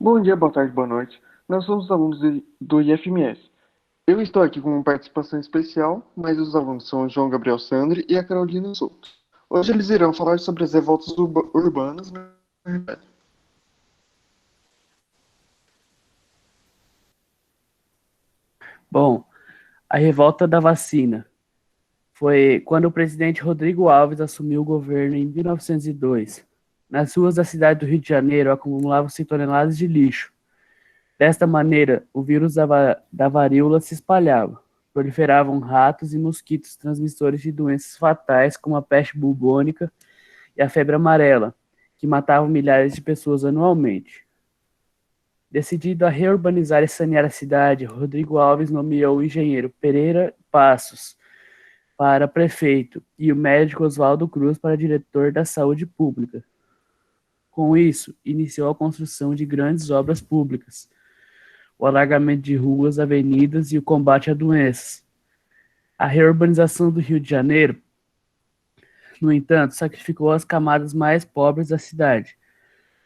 Bom dia, boa tarde, boa noite. Nós somos alunos do IFMS. Eu estou aqui com uma participação especial, mas os alunos são o João Gabriel Sandri e a Carolina Souto. Hoje eles irão falar sobre as revoltas urbanas na cidade. Bom, a revolta da vacina foi quando o presidente Rodrigo Alves assumiu o governo em 1902. Nas ruas da cidade do Rio de Janeiro acumulavam-se toneladas de lixo. Desta maneira, o vírus da varíola se espalhava. Proliferavam ratos e mosquitos transmissores de doenças fatais como a peste bubônica e a febre amarela, que matavam milhares de pessoas anualmente. Decidido a reurbanizar e sanear a cidade, Rodrigo Alves nomeou o engenheiro Pereira Passos para prefeito e o médico Oswaldo Cruz para diretor da saúde pública. Com isso, iniciou a construção de grandes obras públicas, o alargamento de ruas, avenidas e o combate a doenças. A reurbanização do Rio de Janeiro, no entanto, sacrificou as camadas mais pobres da cidade,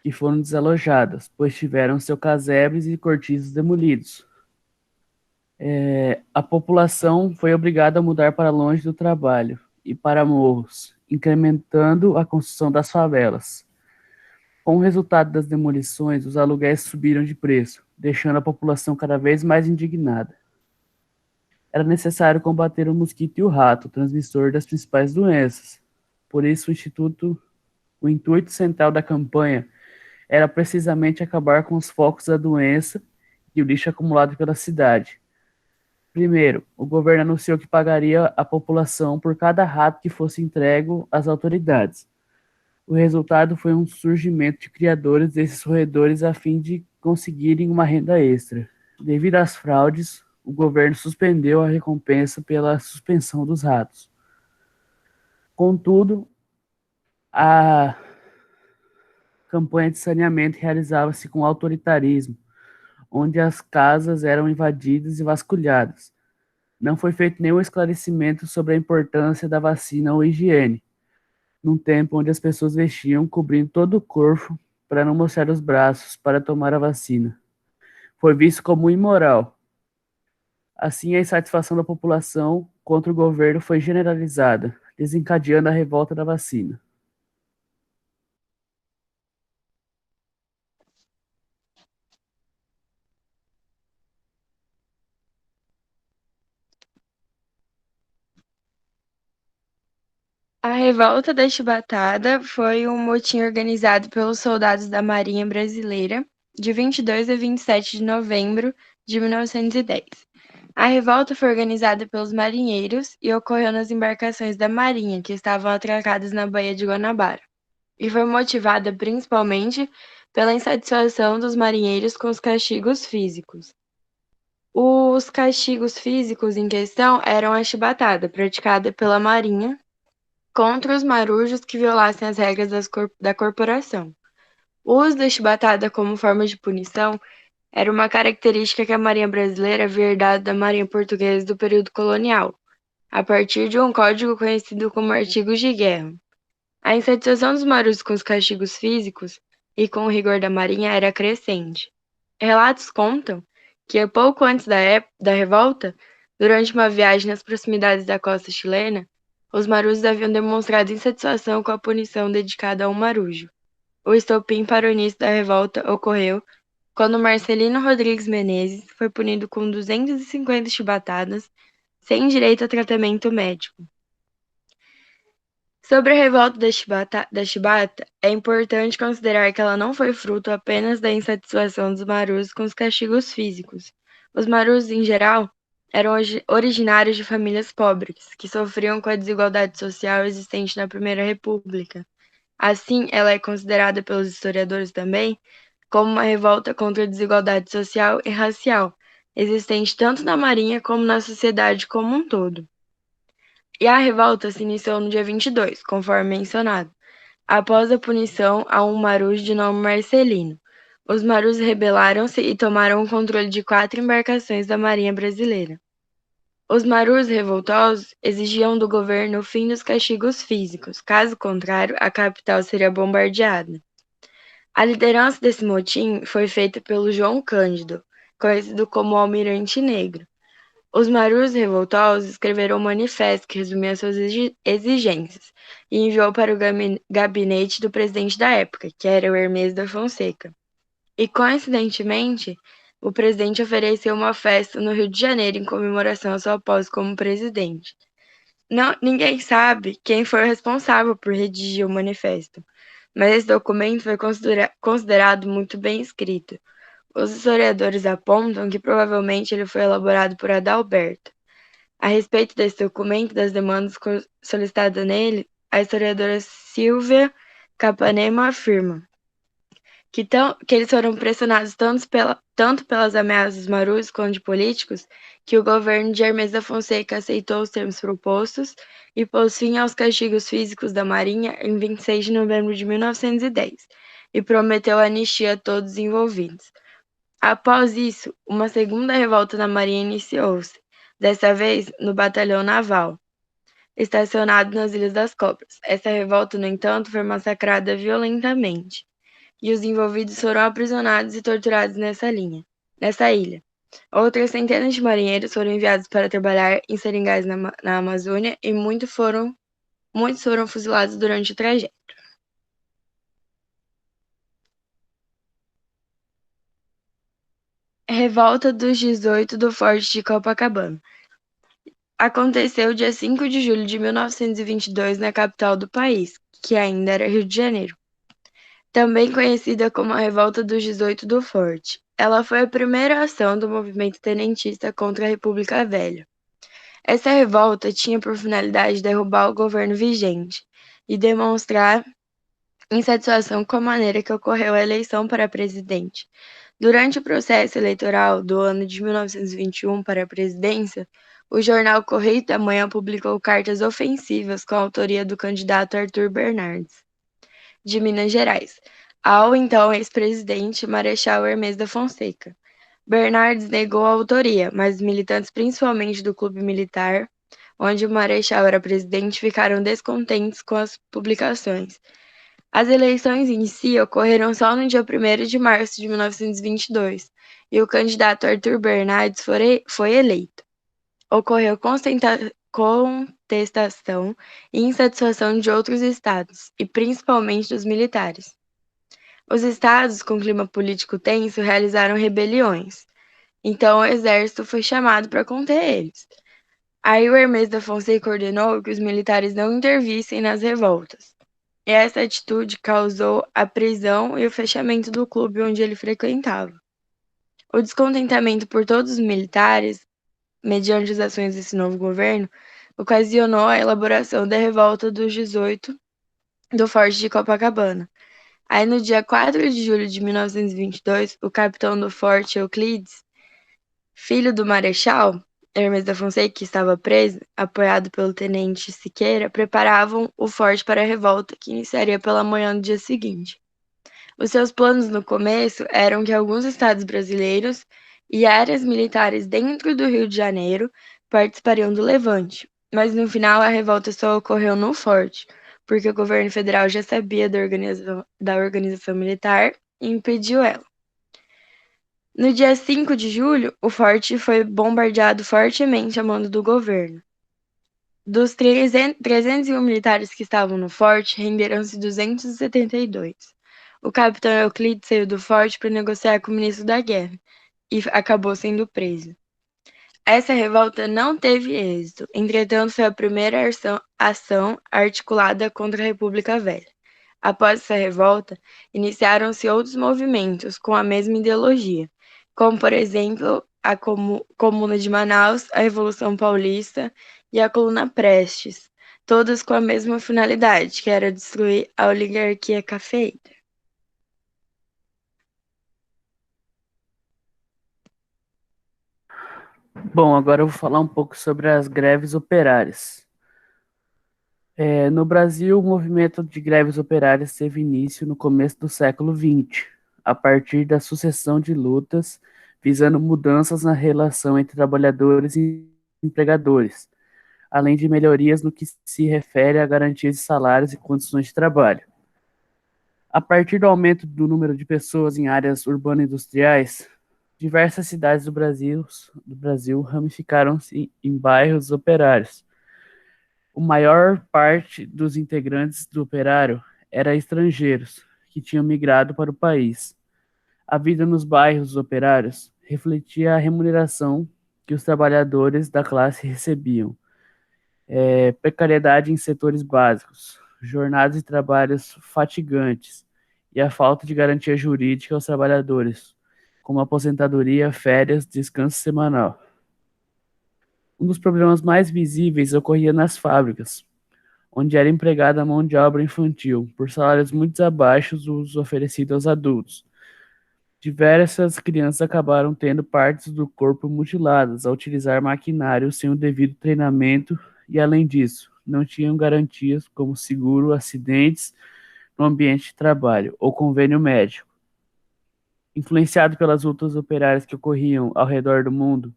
que foram desalojadas, pois tiveram seus casebres e cortiços demolidos. A população foi obrigada a mudar para longe do trabalho e para morros, incrementando a construção das favelas. Com o resultado das demolições, os aluguéis subiram de preço, deixando a população cada vez mais indignada. Era necessário combater o mosquito e o rato, transmissor das principais doenças. Por isso, o intuito central da campanha era precisamente acabar com os focos da doença e o lixo acumulado pela cidade. Primeiro, o governo anunciou que pagaria a população por cada rato que fosse entregue às autoridades. O resultado foi um surgimento de criadores desses roedores a fim de conseguirem uma renda extra. Devido às fraudes, o governo suspendeu a recompensa pela suspensão dos ratos. Contudo, a campanha de saneamento realizava-se com autoritarismo, onde as casas eram invadidas e vasculhadas. Não foi feito nenhum esclarecimento sobre a importância da vacina ou higiene, num tempo onde as pessoas vestiam cobrindo todo o corpo para não mostrar os braços para tomar a vacina. Foi visto como imoral. Assim, a insatisfação da população contra o governo foi generalizada, desencadeando a revolta da vacina. A Revolta da Chibatada foi um motim organizado pelos soldados da Marinha Brasileira de 22 a 27 de novembro de 1910. A revolta foi organizada pelos marinheiros e ocorreu nas embarcações da Marinha que estavam atracadas na Baía de Guanabara, e foi motivada principalmente pela insatisfação dos marinheiros com os castigos físicos. Os castigos físicos em questão eram a chibatada, praticada pela Marinha contra os marujos que violassem as regras da corporação. O uso da chibatada como forma de punição era uma característica que a Marinha Brasileira havia herdado da Marinha Portuguesa do período colonial, a partir de um código conhecido como Artigos de Guerra. A insatisfação dos marujos com os castigos físicos e com o rigor da Marinha era crescente. Relatos contam que, pouco antes da revolta, durante uma viagem nas proximidades da costa chilena, os marujos haviam demonstrado insatisfação com a punição dedicada a um marujo. O estopim para o início da revolta ocorreu quando Marcelino Rodrigues Menezes foi punido com 250 chibatadas, sem direito a tratamento médico. Sobre a revolta da chibata, é importante considerar que ela não foi fruto apenas da insatisfação dos marujos com os castigos físicos. Os marujos, em geral, eram originários de famílias pobres, que sofriam com a desigualdade social existente na Primeira República. Assim, ela é considerada pelos historiadores também como uma revolta contra a desigualdade social e racial, existente tanto na Marinha como na sociedade como um todo. E a revolta se iniciou no dia 22, conforme mencionado, após a punição a um marujo de nome Marcelino. Os marujos rebelaram-se e tomaram o controle de 4 embarcações da Marinha Brasileira. Os marujos revoltosos exigiam do governo o fim dos castigos físicos, caso contrário, a capital seria bombardeada. A liderança desse motim foi feita pelo João Cândido, conhecido como Almirante Negro. Os marujos revoltosos escreveram um manifesto que resumia suas exigências e enviou para o gabinete do presidente da época, que era o Hermes da Fonseca. E, coincidentemente, o presidente ofereceu uma festa no Rio de Janeiro em comemoração à sua posse como presidente. Ninguém sabe quem foi o responsável por redigir o manifesto, mas esse documento foi considerado muito bem escrito. Os historiadores apontam que provavelmente ele foi elaborado por Adalberto. A respeito desse documento e das demandas solicitadas nele, a historiadora Silvia Capanema afirma que eles foram pressionados tanto pelas ameaças dos marujos quanto de políticos, que o governo de Hermes da Fonseca aceitou os termos propostos e pôs fim aos castigos físicos da Marinha em 26 de novembro de 1910 e prometeu anistia a todos os envolvidos. Após isso, uma segunda revolta na Marinha iniciou-se, dessa vez no Batalhão Naval, estacionado nas Ilhas das Cobras. Essa revolta, no entanto, foi massacrada violentamente, e os envolvidos foram aprisionados e torturados nessa ilha. Outras centenas de marinheiros foram enviados para trabalhar em seringais na Amazônia e muitos foram fuzilados durante o trajeto. Revolta dos 18 do Forte de Copacabana. Aconteceu dia 5 de julho de 1922 na capital do país, que ainda era Rio de Janeiro. Também conhecida como a Revolta dos 18 do Forte. Ela foi a primeira ação do movimento tenentista contra a República Velha. Essa revolta tinha por finalidade derrubar o governo vigente e demonstrar insatisfação com a maneira que ocorreu a eleição para presidente. Durante o processo eleitoral do ano de 1921 para a presidência, o jornal Correio da Manhã publicou cartas ofensivas com a autoria do candidato Arthur Bernardes, de Minas Gerais, ao então ex-presidente Marechal Hermes da Fonseca. Bernardes negou a autoria, mas os militantes, principalmente do Clube Militar, onde o Marechal era presidente, ficaram descontentes com as publicações. As eleições em si ocorreram só no dia 1º de março de 1922, e o candidato Arthur Bernardes foi eleito. Ocorreu contestação e insatisfação de outros estados, e principalmente dos militares. Os estados com clima político tenso realizaram rebeliões, então o exército foi chamado para conter eles. Aí o Hermes da Fonseca ordenou que os militares não intervissem nas revoltas. E essa atitude causou a prisão e o fechamento do clube onde ele frequentava. O descontentamento por todos os militares, mediante as ações desse novo governo, ocasionou a elaboração da Revolta dos 18 do Forte de Copacabana. Aí, no dia 4 de julho de 1922, o capitão do forte, Euclides, filho do Marechal Hermes da Fonseca, que estava preso, apoiado pelo tenente Siqueira, preparavam o forte para a revolta, que iniciaria pela manhã do dia seguinte. Os seus planos no começo eram que alguns estados brasileiros e áreas militares dentro do Rio de Janeiro participariam do levante, mas no final a revolta só ocorreu no forte, porque o governo federal já sabia da organização militar e impediu ela. No dia 5 de julho, o forte foi bombardeado fortemente a mando do governo. Dos 301 militares que estavam no forte, renderam-se 272. O capitão Euclides saiu do forte para negociar com o ministro da Guerra e acabou sendo preso. Essa revolta não teve êxito, entretanto foi a primeira ação articulada contra a República Velha. Após essa revolta, iniciaram-se outros movimentos com a mesma ideologia, como, por exemplo, a Comuna de Manaus, a Revolução Paulista e a Coluna Prestes, todas com a mesma finalidade, que era destruir a oligarquia cafeeira. Bom, agora eu vou falar um pouco sobre as greves operárias. No Brasil, o movimento de greves operárias teve início no começo do século XX, a partir da sucessão de lutas visando mudanças na relação entre trabalhadores e empregadores, além de melhorias no que se refere a garantias de salários e condições de trabalho. A partir do aumento do número de pessoas em áreas urbano-industriais, diversas cidades do Brasil ramificaram-se em bairros operários. A maior parte dos integrantes do operário era estrangeiros, que tinham migrado para o país. A vida nos bairros operários refletia a remuneração que os trabalhadores da classe recebiam, precariedade em setores básicos, jornadas de trabalhos fatigantes e a falta de garantia jurídica aos trabalhadores, como aposentadoria, férias, descanso semanal. Um dos problemas mais visíveis ocorria nas fábricas, onde era empregada a mão de obra infantil, por salários muito abaixo dos oferecidos aos adultos. Diversas crianças acabaram tendo partes do corpo mutiladas ao utilizar maquinário sem o devido treinamento e, além disso, não tinham garantias como seguro, acidentes no ambiente de trabalho ou convênio médico. Influenciado pelas lutas operárias que ocorriam ao redor do mundo,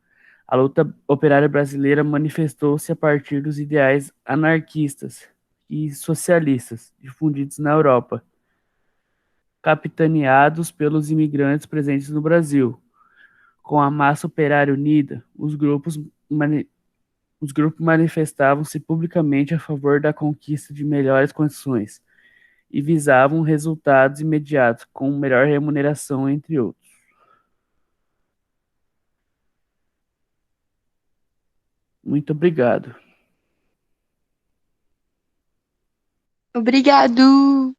a luta operária brasileira manifestou-se a partir dos ideais anarquistas e socialistas difundidos na Europa, capitaneados pelos imigrantes presentes no Brasil. Com a massa operária unida, os grupos manifestavam-se publicamente a favor da conquista de melhores condições e visavam resultados imediatos, com melhor remuneração, entre outros. Muito obrigado. Obrigado!